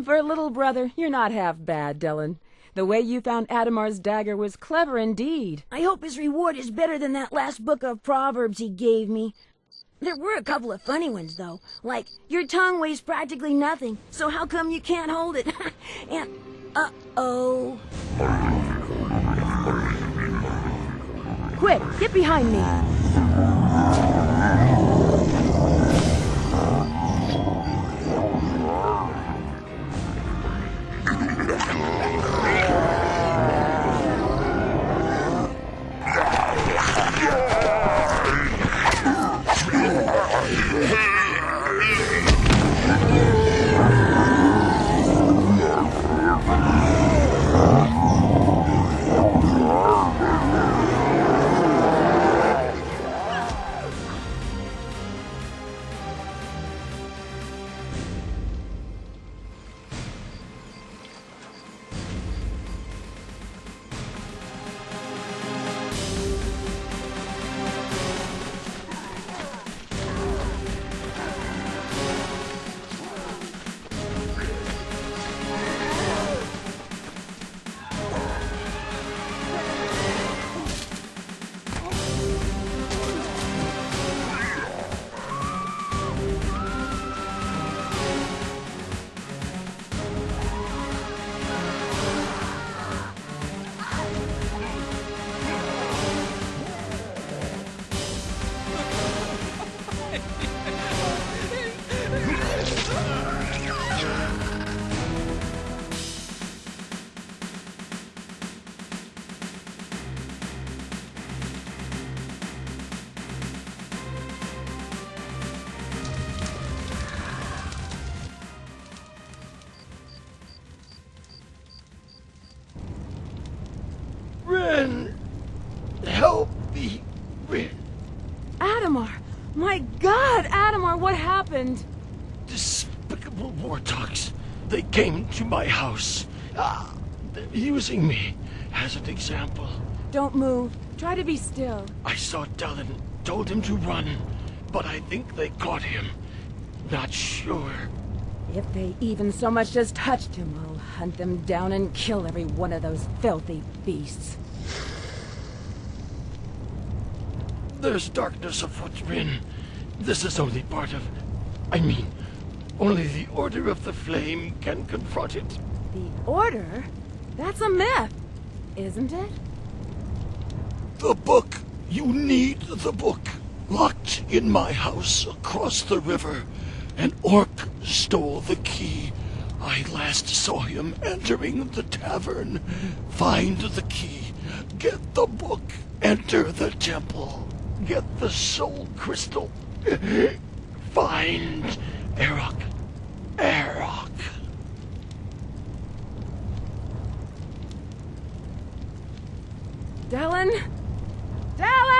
For a little brother, you're not half bad, Delon. The way you found Adamar's dagger was clever indeed. I hope his reward is better than that last book of Proverbs he gave me. There were a couple of funny ones, though. Like, your tongue weighs practically nothing, so how come you can't hold it? And, uh-oh. Quick, get behind me. Rynn! Help me, Rynn. Adamar! My God, Adamar, what happened? Despicable warthogs. They came to my house. They're using me as an example. Don't move. Try to be still. I saw Delon, told him to run, but I think they caught him. Not sure. If they even so much as touched him, I'll hunt them down and kill every one of those filthy beasts. There's darkness afoot, Rynn. This is only part of... I mean, only the Order of the Flame can confront it. The Order? That's a myth, isn't it? The book! You need the book! Locked in my house across the river. An orc stole the key. I last saw him entering the tavern. Find the key. Get the book. Enter the temple. Get the soul crystal. Find Arokh. Arokh. Delon? Delon!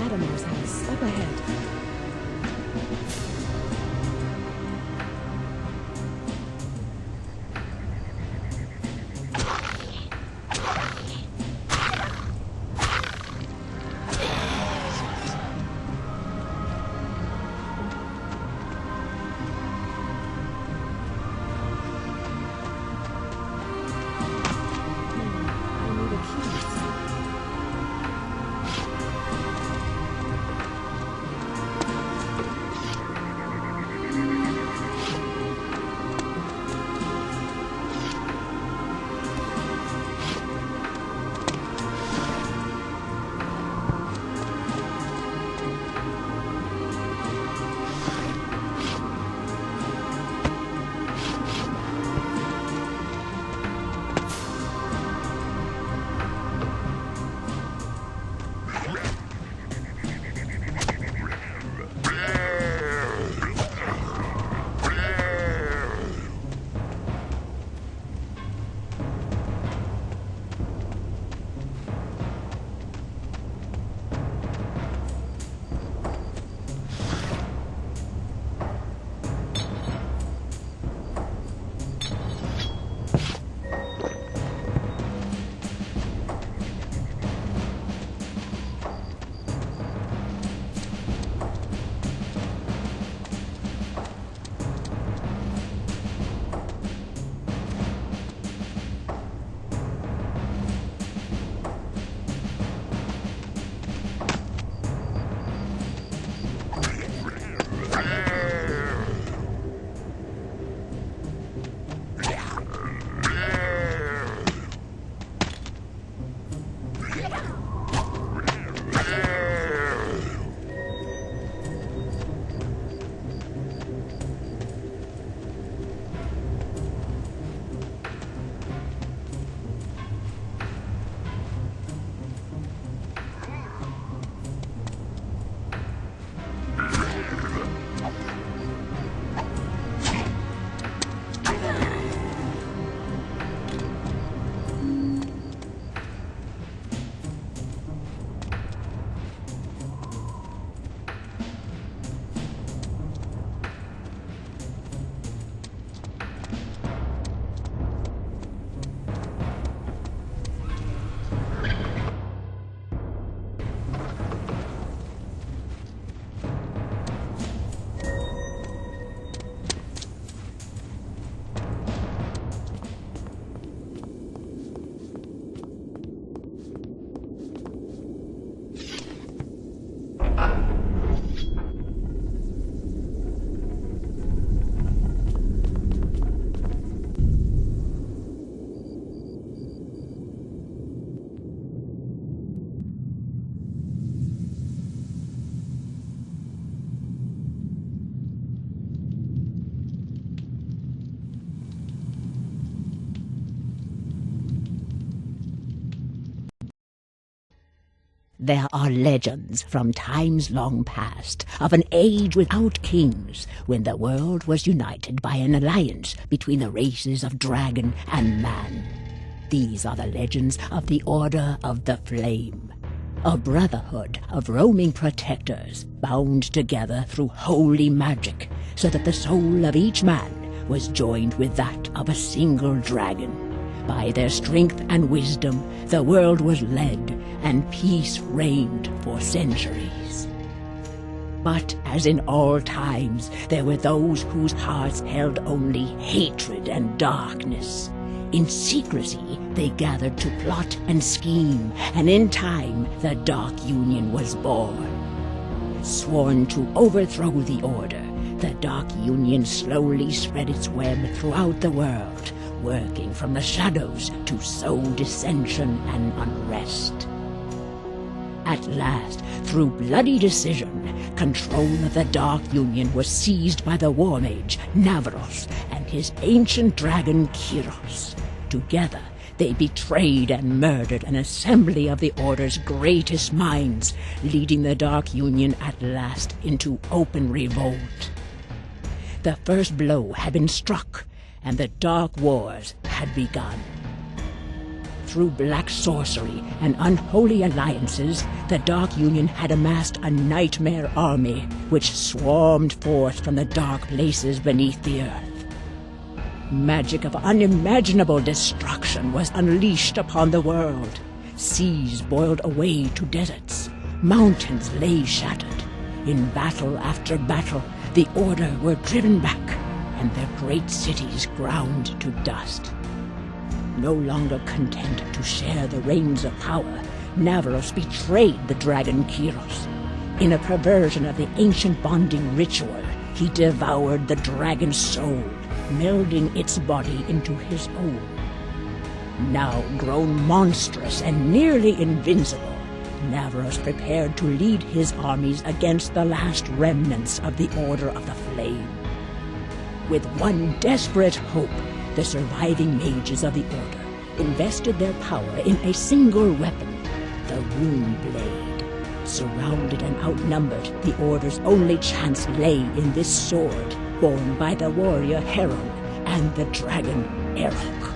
Adamar's house, up ahead. There are legends from times long past of an age without kings, when the world was united by an alliance between the races of dragon and man. These are the legends of the Order of the Flame, a brotherhood of roaming protectors bound together through holy magic, so that the soul of each man was joined with that of a single dragon. By their strength and wisdom, the world was led, and peace reigned for centuries. But as in all times, there were those whose hearts held only hatred and darkness. In secrecy, they gathered to plot and scheme, and in time, the Dark Union was born. Sworn to overthrow the Order, the Dark Union slowly spread its web throughout the world, working from the shadows to sow dissension and unrest. At last, through bloody decision, control of the Dark Union was seized by the war mage Navaros and his ancient dragon Kyros. Together, they betrayed and murdered an assembly of the Order's greatest minds, leading the Dark Union at last into open revolt. The first blow had been struck, and the Dark Wars had begun. through black sorcery and unholy alliances, the Dark Union had amassed a nightmare army which swarmed forth from the dark places beneath the earth. Magic of unimaginable destruction was unleashed upon the world. Seas boiled away to deserts. Mountains lay shattered. In battle after battle, the Order were driven back, and their great cities ground to dust. No longer content to share the reins of power, Navaros betrayed the dragon Kyros. In a perversion of the ancient bonding ritual, he devoured the dragon's soul, melding its body into his own. Now grown monstrous and nearly invincible, Navaros prepared to lead his armies against the last remnants of the Order of the Flame. With one desperate hope, the surviving mages of the Order invested their power in a single weapon, the Rune Blade. Surrounded and outnumbered, the Order's only chance lay in this sword, borne by the warrior Heron and the dragon Arokh.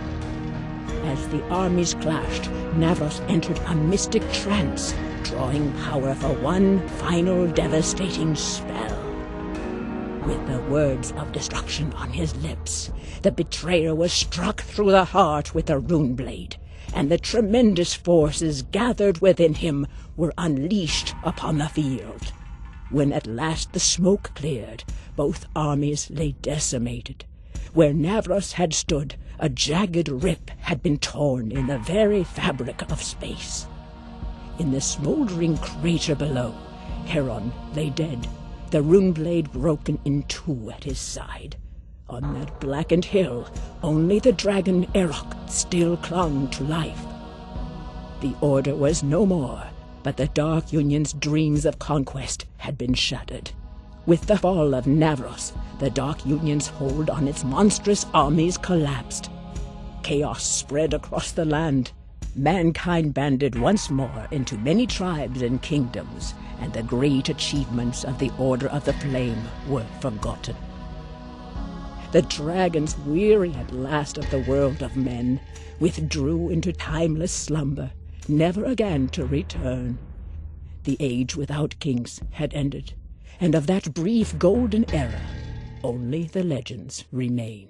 As the armies clashed, Navaros entered a mystic trance, drawing power for one final devastating spell. With the words of destruction on his lips, the betrayer was struck through the heart with a rune blade, and the tremendous forces gathered within him were unleashed upon the field. When at last the smoke cleared, both armies lay decimated. Where Navaros had stood, a jagged rip had been torn in the very fabric of space. In the smoldering crater below, Heron lay dead, the rune blade broken in two at his side. On that blackened hill, only the dragon Arokh still clung to life. The Order was no more, but the Dark Union's dreams of conquest had been shattered. With the fall of Navaros, the Dark Union's hold on its monstrous armies collapsed. Chaos spread across the land. Mankind banded once more into many tribes and kingdoms, and the great achievements of the Order of the Flame were forgotten. The dragons, weary at last of the world of men, withdrew into timeless slumber, never again to return. The age without kings had ended, and of that brief golden era only the legends remain.